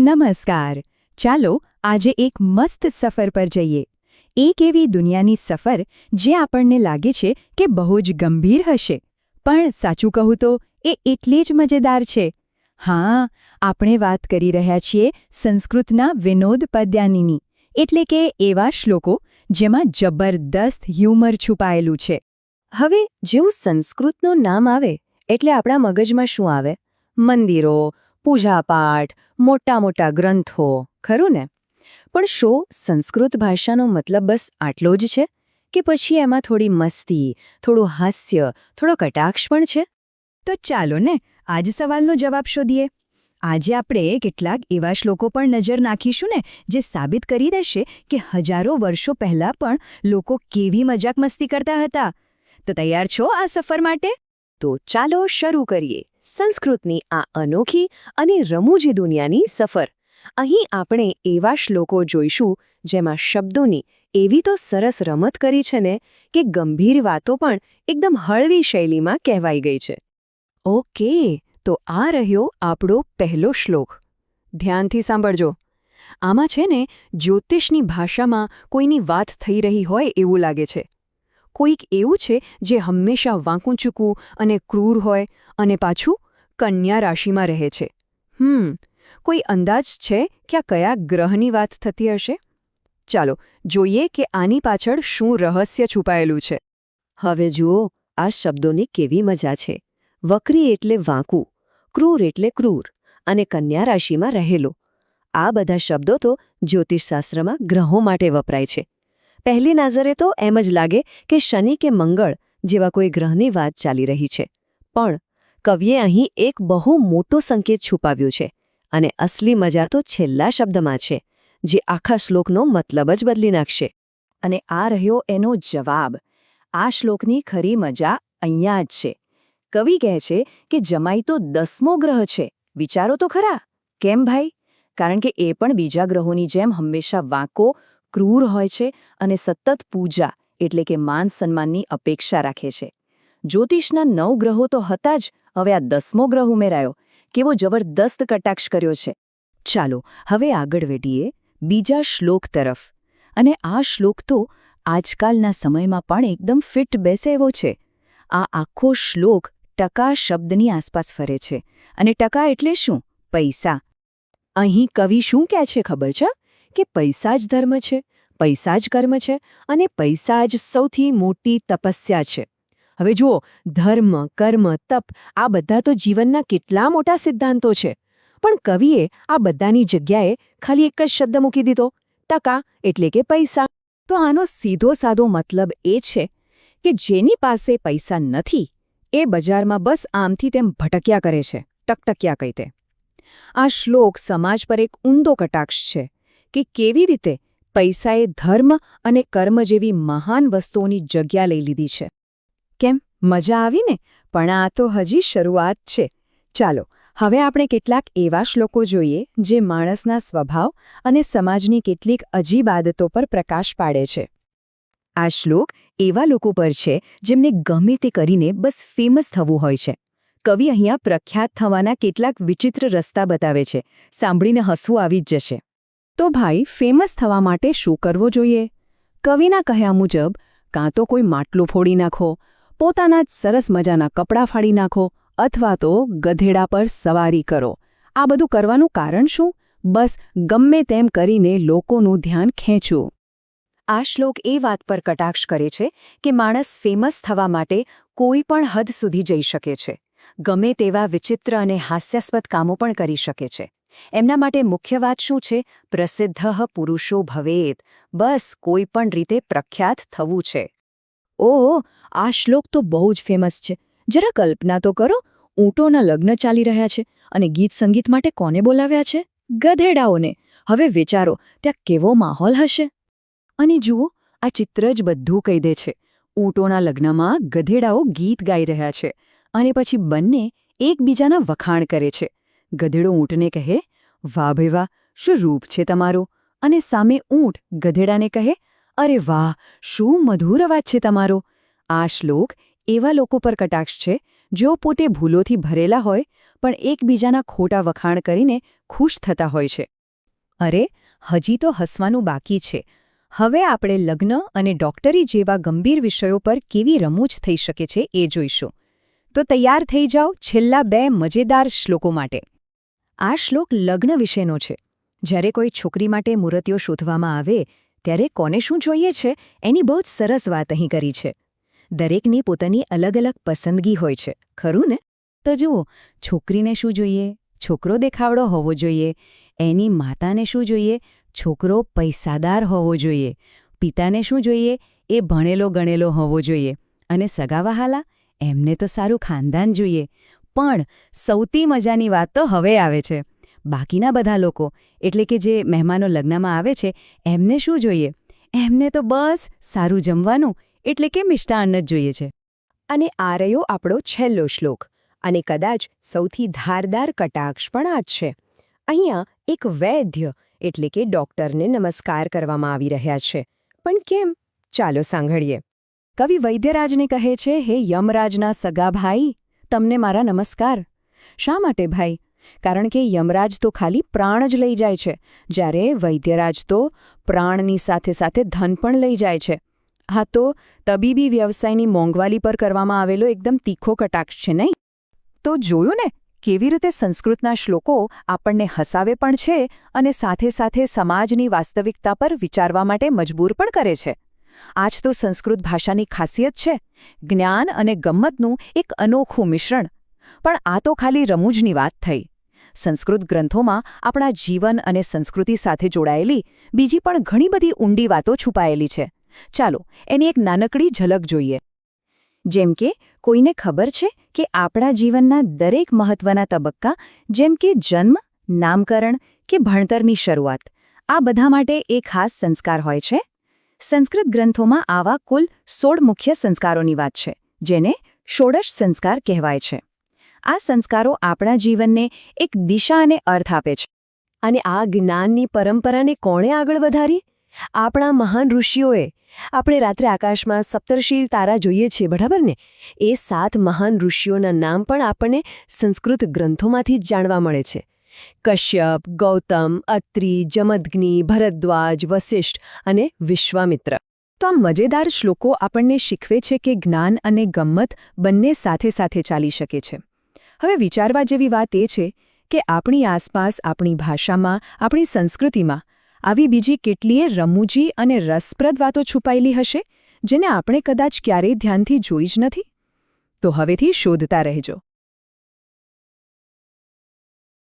નમસ્કાર. ચાલો આજે એક મસ્ત સફર પર જઈએ. એક એવી દુનિયાની સફર જે આપણને લાગે છે કે બહુ જ ગંભીર હશે, પણ સાચું કહું તો એ એટલી જ મજેદાર છે. હા, આપણે વાત કરી રહ્યા છીએ સંસ્કૃતના વિનોદ પદ્યાનીની, એટલે કે એવા શ્લોકો જેમાં જબરદસ્ત હ્યુમર છુપાયેલું છે. હવે જેવું સંસ્કૃતનું નામ આવે એટલે આપણા મગજમાં શું આવે? મંદિરો, પૂજાપાઠ, મોટા મોટા ગ્રંથો, ખરું ને? પણ શું સંસ્કૃત ભાષાનો મતલબ બસ આટલો જ છે? કે પછી એમાં થોડી મસ્તી, થોડું હાસ્ય, થોડો કટાક્ષ પણ છે? તો ચાલો ને આજ સવાલનો જવાબ શોધીએ. આજે આપણે કેટલાક એવા શ્લોકો પર નજર નાખીશું ને જે સાબિત કરી દેશે કે હજારો વર્ષો પહેલાં પણ લોકો કેવી મજાક મસ્તી કરતા હતા. તો તૈયાર છો આ સફર માટે? તો ચાલો શરૂ કરીએ સંસ્કૃતની આ અનોખી અને રમૂજી દુનિયાની સફર. અહીં આપણે એવા શ્લોકો જોઈશું જેમાં શબ્દોની એવી તો સરસ રમત કરી છે ને કે ગંભીર વાતો પણ એકદમ હળવી શૈલીમાં કહેવાઈ ગઈ છે. ઓકે, તો આ રહ્યો આપણો પહેલો શ્લોક. ધ્યાનથી સાંભળજો. આમાં છે ને જ્યોતિષની ભાષામાં કોઈની વાત થઈ રહી હોય એવું લાગે છે. કોઈક એવું છે જે હંમેશા વાંકું-ચૂકું અને ક્રૂર હોય અને પાછું કન્યા રાશિમાં રહે છે. કોઈ અંદાજ છે કે આ કયા ગ્રહની વાત થતી હશે? ચાલો જોઈએ કે આની પાછળ શું રહસ્ય છુપાયેલું છે. હવે જુઓ આ શબ્દોની કેવી મજા છે. વક્રી એટલે વાંકું, ક્રૂર એટલે ક્રૂર અને કન્યા રાશિમાં રહેલો. આ બધા શબ્દો તો જ્યોતિષશાસ્ત્રમાં ગ્રહો માટે વપરાય છે. પહેલી નજરે તો એમ જ લાગે કે શનિ કે મંગળ જેવા કોઈ ગ્રહની વાત ચાલી રહી છે. પણ કવિએ અહીં એક બહુ મોટો સંકેત છુપાવ્યો છે અને અસલી મજા તો છેલ્લા શબ્દમાં છે, જે આખા શ્લોકનો મતલબ જ બદલી નાખશે. અને આ રહ્યો એનો જવાબ. આ શ્લોકની ખરી મજા અહીંયા જ છે. કવિ કહે છે કે જમાઈ તો 10મો ગ્રહ છે. વિચારો તો ખરા. કેમ ભાઈ? કારણ કે એ પણ બીજા ગ્રહોની જેમ હંમેશા વાંકો, ક્રૂર હોય છે અને સતત પૂજા એટલે કે માન સન્માનની અપેક્ષા રાખે છે. જ્યોતિષના 9 ગ્રહો તો હતા જ, હવે આ 10મો ગ્રહ ઉમેરાયો. કેવો જબરદસ્ત કટાક્ષ કર્યો છે. ચાલો હવે આગળ વધીએ બીજા શ્લોક તરફ. અને આ શ્લોક તો આજકાલના સમયમાં પણ એકદમ ફિટ બેસે એવો છે. આ આખો શ્લોક ટકા શબ્દની આસપાસ ફરે છે. અને ટકા એટલે શું? પૈસા. અહીં કવિ શું કહે છે ખબર છે? કે પૈસા જ ધર્મ છે, પૈસા જ કર્મ છે અને પૈસા જ સૌથી મોટી તપસ્યા છે. હવે જુઓ, ધર્મ, કર્મ, તપ આ બધા તો જીવનના કેટલા મોટા સિદ્ધાંતો છે. પણ કવિએ આ બધાની જગ્યાએ ખાલી એક જ શબ્દ મૂકી દીધો, ટકા એટલે કે પૈસા. તો આનો સીધો સાદો મતલબ એ છે કે જેની પાસે પૈસા નથી એ બજારમાં બસ આમથી તેમ ભટક્યા કરે છે, ટકટક્યા કહી તે. આ શ્લોક સમાજ પર એક ઊંડો કટાક્ષ છે કે કેવી રીતે પૈસાએ ધર્મ અને કર્મ જેવી મહાન વસ્તુઓની જગ્યા લઈ લીધી છે. કેમ, મજા આવી ને? પણ આ તો હજી શરૂઆત છે. ચાલો હવે આપણે કેટલાક એવા શ્લોકો જોઈએ જે માણસના સ્વભાવ અને સમાજની કેટલીક અજીબ આદતો પર પ્રકાશ પાડે છે. આ શ્લોક એવા લોકો પર છે જેમને ગમે તે કરીને બસ ફેમસ થવું હોય છે. કવિ અહીંયા પ્રખ્યાત થવાના કેટલાક વિચિત્ર રસ્તા બતાવે છે. સાંભળીને હસવું આવી જ જશે. તો ભાઈ, ફેમસ થવા માટે શું કરવું જોઈએ? કવિના કહ્યા મુજબ કાં તો કોઈ માટલું ફોડી નાખો, પોતાના જ સરસ મજાના કપડાં ફાડી નાખો અથવા તો ગધેડા પર સવારી કરો. આ બધું કરવાનું કારણ શું? બસ ગમે તેમ કરીને લોકોનું ધ્યાન ખેંચવું. આ શ્લોક એ વાત પર કટાક્ષ કરે છે કે માણસ ફેમસ થવા માટે કોઈ પણ હદ સુધી જઈ શકે છે. ગમે તેવા વિચિત્ર અને હાસ્યાસ્પદ કામો પણ કરી શકે છે. એમના માટે મુખ્ય વાત શું છે? પ્રસિદ્ધ પુરુષો ભવેત. બસ કોઈ પણ રીતે પ્રખ્યાત થવું છે. ઓહ, આ શ્લોક તો બહુ જ ફેમસ છે. જરા કલ્પના તો કરો, ઊંટોના લગ્ન ચાલી રહ્યા છે અને ગીત સંગીત માટે કોને બોલાવ્યા છે? ગધેડાઓને. હવે વિચારો ત્યાં કેવો માહોલ હશે. અને જુઓ, આ ચિત્ર જ બધું કહી દે છે. ઊંટોના લગ્નમાં ગધેડાઓ ગીત ગાઈ રહ્યા છે અને પછી બંને એકબીજાના વખાણ કરે છે. ગધેડો ઊંટને કહે, વાહ ભાઈ વાહ, શું રૂપ છે તમારું. અને સામે ઊંટ ગધેડાને કહે, અરે વાહ, શું મધુર અવાજ છે તમારો. આ શ્લોક એવા લોકો પર કટાક્ષ છે જેઓ પોતે ભૂલોથી ભરેલા હોય પણ એકબીજાના ખોટા વખાણ કરીને ખુશ થતા હોય છે. અરે, હજી તો હસવાનું બાકી છે. હવે આપણે લગ્ન અને ડોક્ટરી જેવા ગંભીર વિષયો પર કેવી રમૂજ થઈ શકે છે એ જોઈશું. તો તૈયાર થઈ જાઓ છેલ્લા 2 મજેદાર શ્લોકો માટે. આ શ્લોક લગ્ન વિશેનો છે. જ્યારે કોઈ છોકરી માટે મૂર્તિઓ શોધવામાં આવે ત્યારે કોને શું જોઈએ છે એની બહુ જ સરસ વાત અહીં કરી છે. દરેકની પોતાની અલગ અલગ પસંદગી હોય છે, ખરું ને? તો જુઓ, છોકરીને શું જોઈએ? છોકરો દેખાવડો હોવો જોઈએ. એની માતાને શું જોઈએ? છોકરો પૈસાદાર હોવો જોઈએ. પિતાને શું જોઈએ? એ ભણેલો ગણેલો હોવો જોઈએ. અને સગાવહાલા? એમને તો સારું ખાનદાન જોઈએ. પણ સૌથી મજાની વાત તો હવે આવે છે. બાકીના બધા લોકો, એટલે કે જે મહેમાનો લગ્નમાં આવે છે, એમને શું જોઈએ? એમને તો બસ સારું જમવાનું, એટલે કે મિષ્ટાન્ન જ જોઈએ છે. અને આ રહ્યો આપણો છેલ્લો શ્લોક, અને કદાચ સૌથી ધારદાર કટાક્ષ પણ આ જ છે. અહીંયા એક વૈદ્ય એટલે કે ડોક્ટરને નમસ્કાર કરવામાં આવી રહ્યા છે. પણ કેમ? ચાલો સાંભળીએ. કવિ વૈદ્યરાજને કહે છે, હે યમરાજના સગા ભાઈ, તમને મારા નમસ્કાર. શા માટે ભાઈ? કારણ કે યમરાજ તો ખાલી પ્રાણ જ લઈ જાય છે, જ્યારે વૈદ્યરાજ તો પ્રાણની સાથે સાથે ધન પણ લઈ જાય છે. હા, તો તબીબી વ્યવસાયની મોંઘવારી પર કરવામાં આવેલો એકદમ તીખો કટાક્ષ છે, નહીં? તો જોયું ને કેવી રીતે સંસ્કૃતના શ્લોકો આપણને હસાવે પણ છે અને સાથે સાથે સમાજની વાસ્તવિકતા પર વિચારવા માટે મજબૂર પણ કરે છે. આ જ તો સંસ્કૃત ભાષાની ખાસિયત છે, જ્ઞાન અને ગમ્મતનું એક અનોખું મિશ્રણ. પણ આ તો ખાલી રમૂજની વાત થઈ. સંસ્કૃત ગ્રંથોમાં આપણા જીવન અને સંસ્કૃતિ સાથે જોડાયેલી બીજી પણ ઘણી બધી ઊંડી વાતો છુપાયેલી છે. ચાલો એની એક નાનકડી ઝલક જોઈએ. જેમ કે કોઈને ખબર છે કે આપણા જીવનના દરેક મહત્વના તબક્કા, જેમ કે જન્મ, નામકરણ કે ભણતરની શરૂઆત, આ બધા માટે એક ખાસ સંસ્કાર હોય છે. સંસ્કૃત ગ્રંથોમાં આવા કુલ 16 મુખ્ય સંસ્કારોની વાત છે, જેને ષોડશ સંસ્કાર કહેવાય છે. આ સંસ્કારો આપણા જીવનને એક દિશા અને અર્થ આપે છે. અને આ જ્ઞાનની પરંપરાને કોણે આગળ વધારી? આપણા મહાન ઋષિઓએ. આપણે રાત્રે આકાશમાં સપ્તર્ષિ તારા જોઈએ છીએ, બરાબર ને? એ 7 મહાન ઋષિઓના નામ પણ આપણને સંસ્કૃત ગ્રંથોમાંથી જ જાણવા મળે છે. કશ્યપ, ગૌતમ, અત્રિ, જમદગ્નિ, ભરદ્વાજ, વસિષ્ઠ અને વિશ્વામિત્ર. તો આ મજેદાર શ્લોકો આપણને શીખવે છે કે જ્ઞાન અને ગમ્મત બંને સાથે સાથે ચાલી શકે છે. હવે વિચારવા જેવી વાત એ છે કે આપણી આસપાસ, આપણી ભાષામાં, આપણી સંસ્કૃતિમાં આવી બીજી કેટલીય રમૂજી અને રસપ્રદ વાતો છુપાયેલી હશે, જેને આપણે કદાચ ક્યારેય ધ્યાનથી જોઈ જ નથી. તો હવેથી શોધતા રહેજો.